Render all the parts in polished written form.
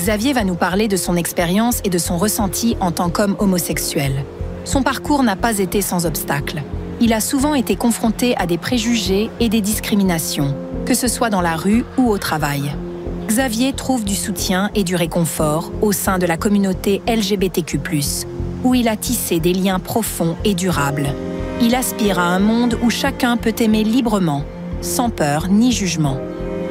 Xavier va nous parler de son expérience et de son ressenti en tant qu'homme homosexuel. Son parcours n'a pas été sans obstacles. Il a souvent été confronté à des préjugés et des discriminations, que ce soit dans la rue ou au travail. Xavier trouve du soutien et du réconfort au sein de la communauté LGBTQ+, où il a tissé des liens profonds et durables. Il aspire à un monde où chacun peut aimer librement, sans peur ni jugement.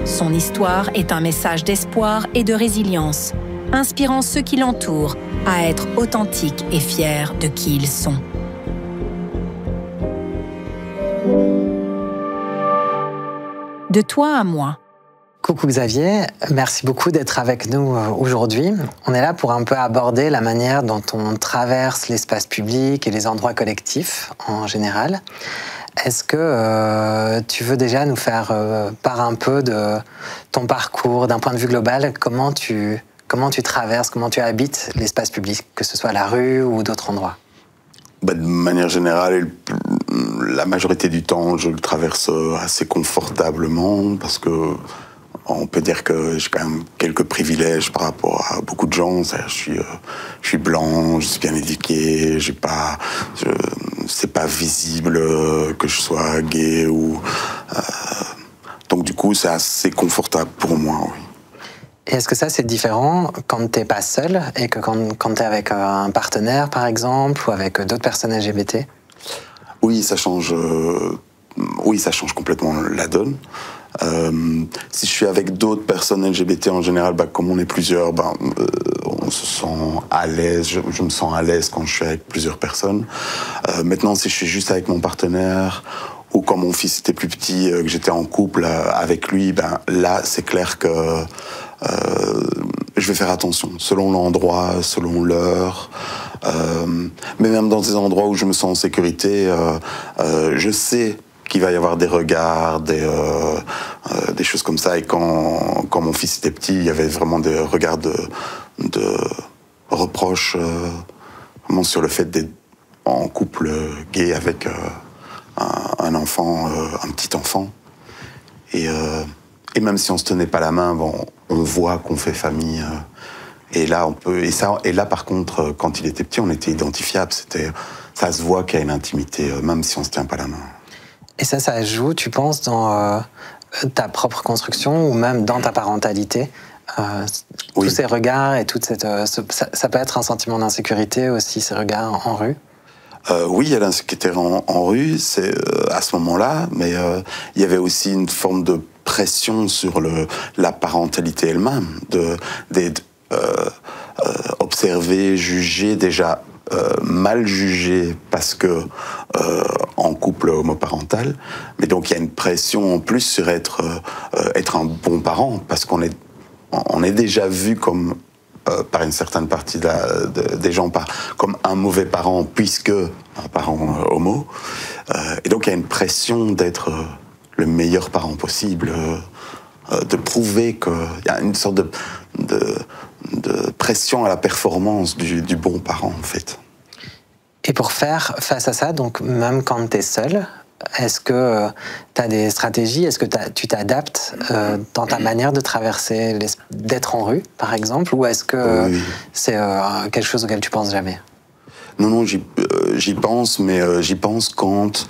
Son histoire est un message d'espoir et de résilience, inspirant ceux qui l'entourent à être authentiques et fiers de qui ils sont. De toi à moi. Coucou Xavier, merci beaucoup d'être avec nous aujourd'hui. On est là pour un peu aborder la manière dont on traverse l'espace public et les endroits collectifs en général. Est-ce que tu veux déjà nous faire part un peu de ton parcours, d'un point de vue global, comment tu traverses, comment tu habites l'espace public, que ce soit la rue ou d'autres endroits? De manière générale, la majorité du temps, je le traverse assez confortablement parce que on peut dire que j'ai quand même quelques privilèges par rapport à beaucoup de gens. Je suis blanc, je suis bien éduqué, c'est pas visible que je sois gay ou donc du coup c'est assez confortable pour moi, oui. Et est-ce que ça c'est différent quand t'es pas seul et que quand t'es avec un partenaire par exemple ou avec d'autres personnes LGBT? Oui, ça change complètement la donne. Si je suis avec d'autres personnes LGBT en général, comme on est plusieurs, on se sent à l'aise. Je me sens à l'aise quand je suis avec plusieurs personnes. Maintenant, si je suis juste avec mon partenaire ou quand mon fils était plus petit, que j'étais en couple avec lui, là, c'est clair que je vais faire attention, selon l'endroit, selon l'heure. Mais même dans des endroits où je me sens en sécurité, je sais qu'il va y avoir des regards, des choses comme ça. Et quand mon fils était petit, il y avait vraiment des regards de reproches vraiment sur le fait d'être en couple gay avec un enfant, un petit enfant. Et même si on se tenait pas la main, on voit qu'on fait famille. Et là, par contre, quand il était petit, on était identifiables. Ça se voit qu'il y a une intimité, même si on se tient pas la main. Et ça joue, tu penses, dans ta propre construction ou même dans ta parentalité? Oui. Tous ces regards et toute cette... ça peut être un sentiment d'insécurité aussi, ces regards en rue? Oui, il y a l'insécurité en rue, c'est à ce moment-là, mais il y avait aussi une forme de pression sur la parentalité elle-même, d'être observé, jugé, déjà mal jugé parce que en couple homoparental, mais donc il y a une pression en plus sur être un bon parent parce qu'on est déjà vu comme par une certaine partie des gens comme un mauvais parent puisque un parent homo, et donc il y a une pression d'être le meilleur parent possible, de prouver qu'il y a une sorte de pression à la performance du bon parent en fait. Et pour faire face à ça, donc même quand tu es seul, est-ce que tu as des stratégies? Est-ce que tu t'adaptes dans ta manière de traverser, d'être en rue, par exemple? Ou est-ce que oui. c'est quelque chose auquel tu penses jamais? Non, j'y pense, mais j'y pense quand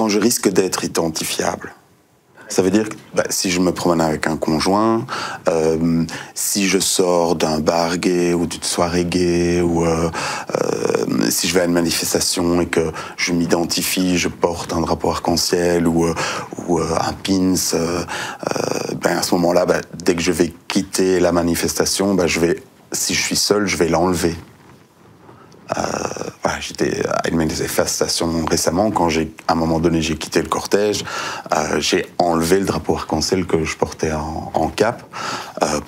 je risque d'être identifiable. Ça veut dire que si je me promène avec un conjoint, si je sors d'un bar gay ou d'une soirée gay, ou si je vais à une manifestation et que je m'identifie, je porte un drapeau arc-en-ciel ou un pins, à ce moment-là, dès que je vais quitter la manifestation, si je suis seul, je vais l'enlever. J'étais à une manifestation récemment, quand à un moment donné j'ai quitté le cortège, j'ai enlevé le drapeau arc-en-ciel que je portais en cap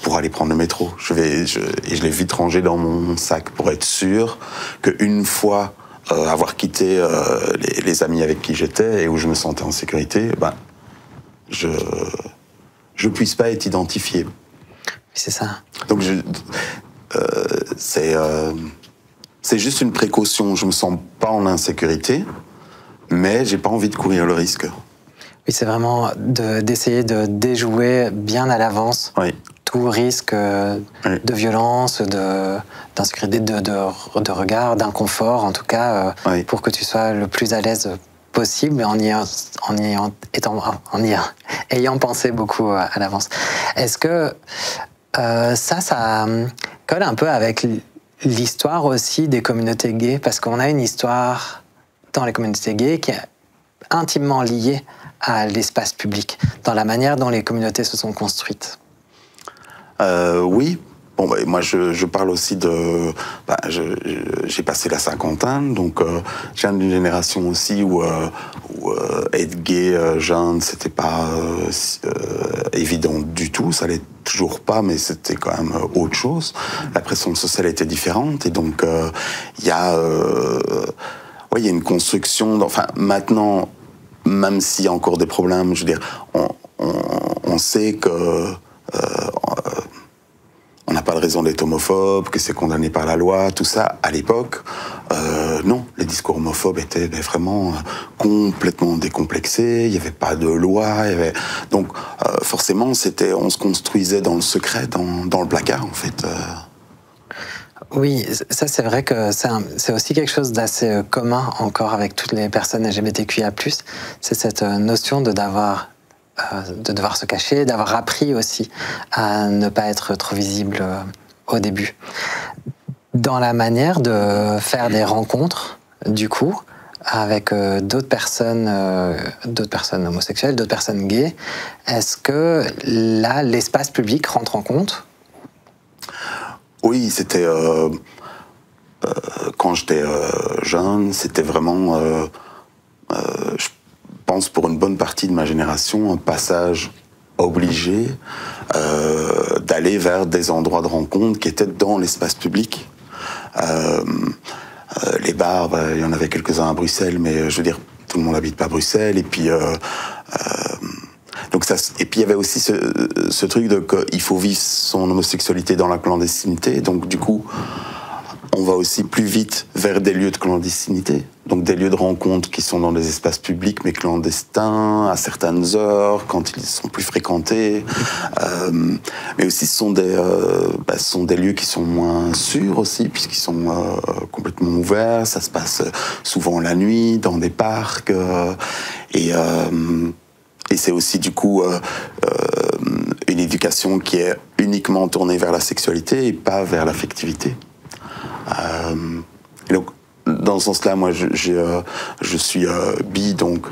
pour aller prendre le métro. Et je l'ai vite rangé dans mon sac pour être sûr qu'une fois avoir quitté les amis avec qui j'étais et où je me sentais en sécurité, je puisse pas être identifié. C'est ça. Donc c'est juste une précaution. Je me sens pas en insécurité, mais j'ai pas envie de courir le risque. Oui, c'est vraiment d'essayer de déjouer bien à l'avance tout risque de violence, d'insécurité, de regard, d'inconfort, en tout cas, pour que tu sois le plus à l'aise possible, en y ayant pensé beaucoup à l'avance. Est-ce que ça colle un peu avec l'histoire aussi des communautés gays? Parce qu'on a une histoire dans les communautés gays qui est intimement liée à l'espace public, dans la manière dont les communautés se sont construites. Oui. Bon, moi, je parle aussi de... j'ai passé la cinquantaine, donc je viens d'une génération aussi où être gay jeune, c'était pas évident du tout. Ça l'est toujours pas, mais c'était quand même autre chose. La pression sociale était différente, et donc il y a une construction... Enfin, maintenant, même s'il y a encore des problèmes, je veux dire, on sait que... on n'a pas de raison d'être homophobe, que c'est condamné par la loi, tout ça. À l'époque, non, les discours homophobes étaient vraiment complètement décomplexés, il n'y avait pas de loi, donc forcément, on se construisait dans le secret, dans le placard, en fait. Oui, ça c'est vrai que c'est aussi quelque chose d'assez commun encore avec toutes les personnes LGBTQIA+, c'est cette notion de devoir se cacher, d'avoir appris aussi à ne pas être trop visible au début. Dans la manière de faire des rencontres, du coup, avec d'autres personnes homosexuelles, d'autres personnes gays, est-ce que là, l'espace public rentre en compte? Oui, c'était... quand j'étais jeune, c'était vraiment... je pense pour une bonne partie de ma génération, un passage obligé d'aller vers des endroits de rencontre qui étaient dans l'espace public. Les bars, il y en avait quelques-uns à Bruxelles, mais je veux dire, tout le monde n'habite pas à Bruxelles. Et puis, et puis il y avait aussi ce truc de qu'il faut vivre son homosexualité dans la clandestinité. Donc du coup, on va aussi plus vite vers des lieux de clandestinité, donc des lieux de rencontre qui sont dans des espaces publics mais clandestins, à certaines heures, quand ils sont plus fréquentés. Mais aussi ce sont des lieux qui sont moins sûrs aussi, puisqu'ils sont complètement ouverts. Ça se passe souvent la nuit, dans des parcs. Et c'est aussi du coup une éducation qui est uniquement tournée vers la sexualité et pas vers l'affectivité. Et donc, dans ce sens-là, moi, je suis bi, donc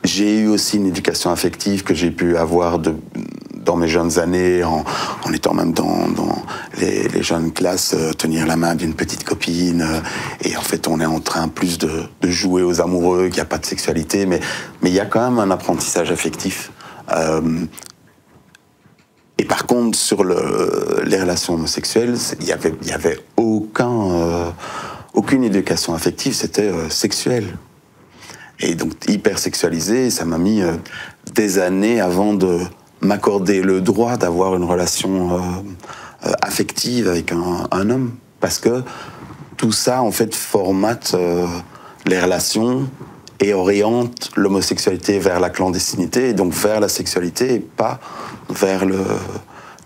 j'ai eu aussi une éducation affective que j'ai pu avoir dans mes jeunes années, en étant même dans les jeunes classes, tenir la main d'une petite copine, et en fait, on est en train plus de jouer aux amoureux, qu'il n'y a pas de sexualité, mais il y a quand même un apprentissage affectif. Et par contre, sur les relations homosexuelles, il y avait aucune éducation affective, c'était sexuel. Et donc hyper sexualisé, ça m'a mis des années avant de m'accorder le droit d'avoir une relation affective avec un homme. Parce que tout ça, en fait, formate les relations et oriente l'homosexualité vers la clandestinité, et donc vers la sexualité, et pas vers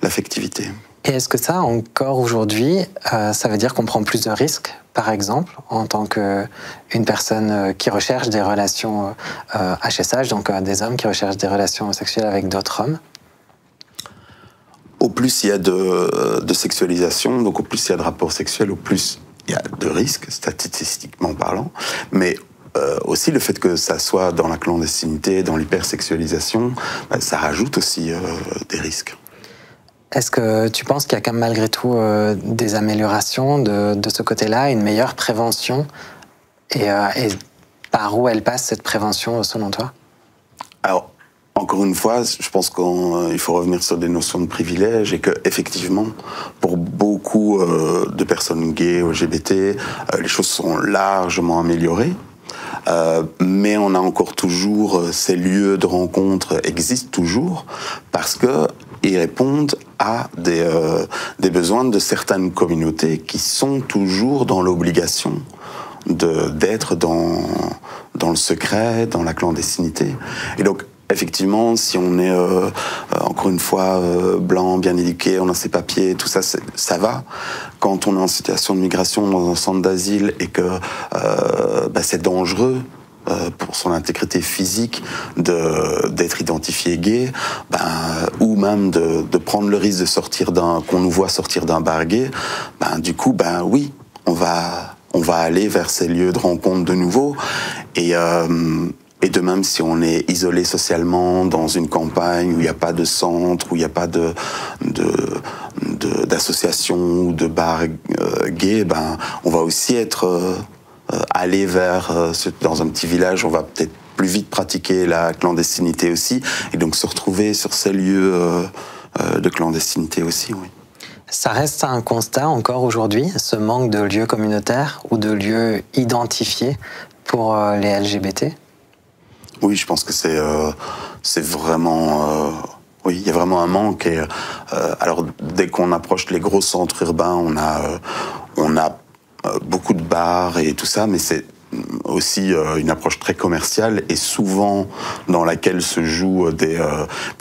l'affectivité. Et est-ce que ça, encore aujourd'hui, ça veut dire qu'on prend plus de risques, par exemple, en tant qu'une personne qui recherche des relations HSH, donc des hommes qui recherchent des relations sexuelles avec d'autres hommes? Au plus il y a de sexualisation, donc au plus il y a de rapports sexuels, au plus il y a de risques, statistiquement parlant, mais aussi le fait que ça soit dans la clandestinité, dans l'hypersexualisation, ça rajoute aussi des risques. Est-ce que tu penses qu'il y a quand même malgré tout des améliorations de ce côté-là, une meilleure prévention, et par où elle passe cette prévention selon toi? Alors, encore une fois, je pense qu'il faut revenir sur des notions de privilège, et qu'effectivement, pour beaucoup de personnes gays ou LGBT, les choses sont largement améliorées. Mais on a encore toujours, ces lieux de rencontre existent toujours, parce qu'ils répondent à des besoins de certaines communautés qui sont toujours dans l'obligation d'être dans le secret, dans la clandestinité. Et donc, effectivement, si on est, encore une fois, blanc, bien éduqué, on a ses papiers, tout ça, ça va. Quand on est en situation de migration dans un centre d'asile et que c'est dangereux pour son intégrité physique d'être identifié gay, ou même de prendre le risque de sortir qu'on nous voit sortir d'un bar gay, du coup, oui, on va aller vers ces lieux de rencontre de nouveau. Et de même, si on est isolé socialement dans une campagne où il n'y a pas de centre, où il n'y a pas d'association ou de bar gay, on va aussi être aller dans un petit village, on va peut-être plus vite pratiquer la clandestinité aussi, et donc se retrouver sur ces lieux de clandestinité aussi, oui. Ça reste un constat encore aujourd'hui, ce manque de lieux communautaires ou de lieux identifiés pour les LGBT? Oui, je pense que c'est vraiment... oui, il y a vraiment un manque. Et, alors, dès qu'on approche les gros centres urbains, on a beaucoup de bars et tout ça, mais c'est aussi une approche très commerciale et souvent dans laquelle se jouent des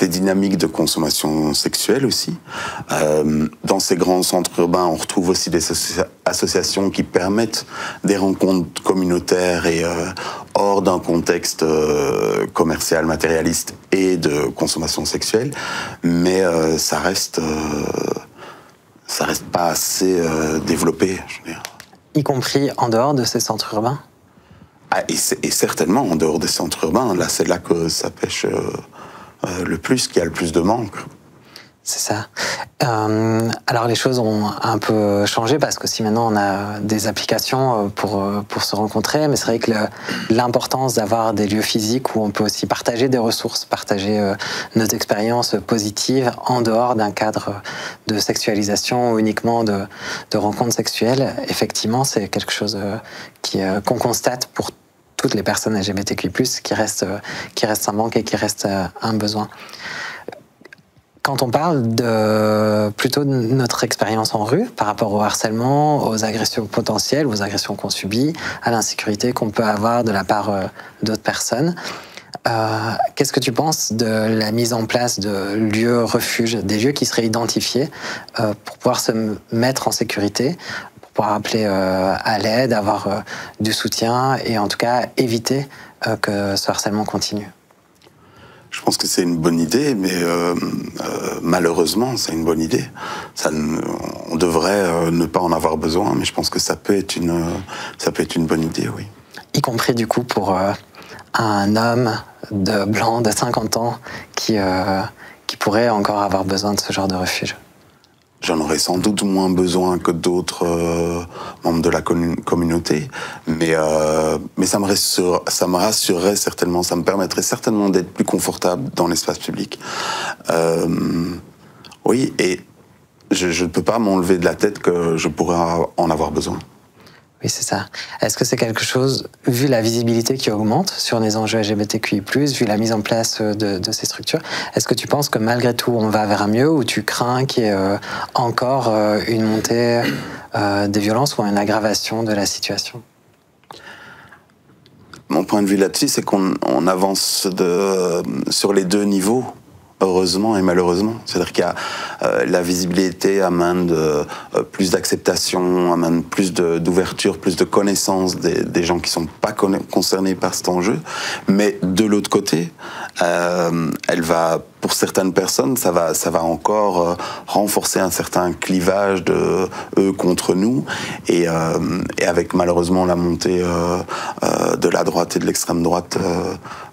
dynamiques de consommation sexuelle aussi. Dans ces grands centres urbains, on retrouve aussi des associations qui permettent des rencontres communautaires et hors d'un contexte commercial, matérialiste et de consommation sexuelle, mais ça reste pas assez développé, je veux dire. Y compris en dehors de ces centres urbains? Et certainement en dehors des centres urbains, là c'est là que ça pêche le plus, qu'il y a le plus de manque. C'est ça. Alors les choses ont un peu changé parce que si maintenant on a des applications pour se rencontrer, mais c'est vrai que l'importance d'avoir des lieux physiques où on peut aussi partager des ressources, partager nos expériences positives en dehors d'un cadre de sexualisation ou uniquement de rencontres sexuelles, effectivement c'est quelque chose qu'on constate pour toutes les personnes LGBTQI+, qui reste un manque et qui reste un besoin. Quand on parle plutôt de notre expérience en rue par rapport au harcèlement, aux agressions potentielles, aux agressions qu'on subit, à l'insécurité qu'on peut avoir de la part d'autres personnes, qu'est-ce que tu penses de la mise en place de lieux refuges, des lieux qui seraient identifiés pour pouvoir se mettre en sécurité, pour pouvoir appeler à l'aide, avoir du soutien et en tout cas éviter que ce harcèlement continue? Je pense que c'est une bonne idée, mais malheureusement, c'est une bonne idée. On devrait ne pas en avoir besoin, mais je pense que ça peut être une bonne idée, oui. Y compris du coup pour un homme blanc de 50 ans qui pourrait encore avoir besoin de ce genre de refuge. J'en aurais sans doute moins besoin que d'autres membres de la communauté, mais ça me rassurerait certainement, ça me permettrait certainement d'être plus confortable dans l'espace public. Oui, et je ne peux pas m'enlever de la tête que je pourrais en avoir besoin. Oui, c'est ça. Est-ce que c'est quelque chose, vu la visibilité qui augmente sur les enjeux LGBTQI+, vu la mise en place de ces structures, est-ce que tu penses que malgré tout on va vers un mieux ou tu crains qu'il y ait encore une montée des violences ou une aggravation de la situation? Mon point de vue là-dessus, c'est qu'on avance sur les deux niveaux. Heureusement et malheureusement. C'est-à-dire qu'il y a la visibilité amène plus d'acceptation, amène plus d'ouverture, plus de connaissance des gens qui ne sont pas concernés par cet enjeu. Mais de l'autre côté, elle va, pour certaines personnes, ça va encore renforcer un certain clivage de eux contre nous. Et avec malheureusement la montée de la droite et de l'extrême droite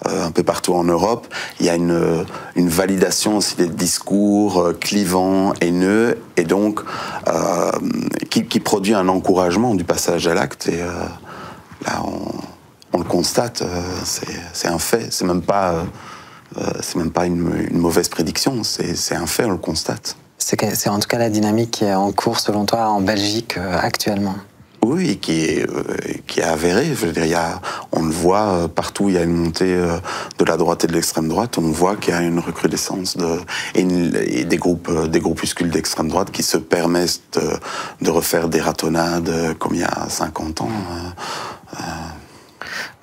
un peu partout en Europe, il y a une validation aussi des discours clivants, haineux, et donc qui produit un encouragement du passage à l'acte. Et là, on le constate, c'est un fait. C'est même pas une mauvaise prédiction. C'est un fait, on le constate. C'est en tout cas la dynamique qui est en cours, selon toi, en Belgique actuellement. Oui, qui est avéré. Je veux dire, on le voit partout, il y a une montée de la droite et de l'extrême droite. On voit qu'il y a une recrudescence et des groupuscules d'extrême droite qui se permettent de refaire des ratonnades comme il y a 50 ans.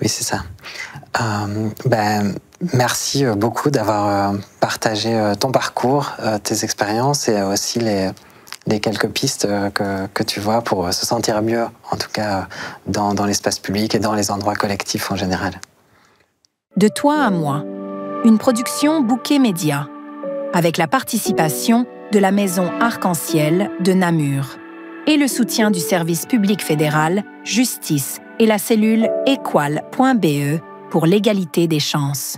Oui, c'est ça. Merci beaucoup d'avoir partagé ton parcours, tes expériences et aussi les quelques pistes que tu vois pour se sentir mieux, en tout cas dans l'espace public et dans les endroits collectifs en général. De toi à moi, une production Bouquet Média, avec la participation de la Maison Arc-en-Ciel de Namur et le soutien du service public fédéral Justice et la cellule équal.be pour l'égalité des chances.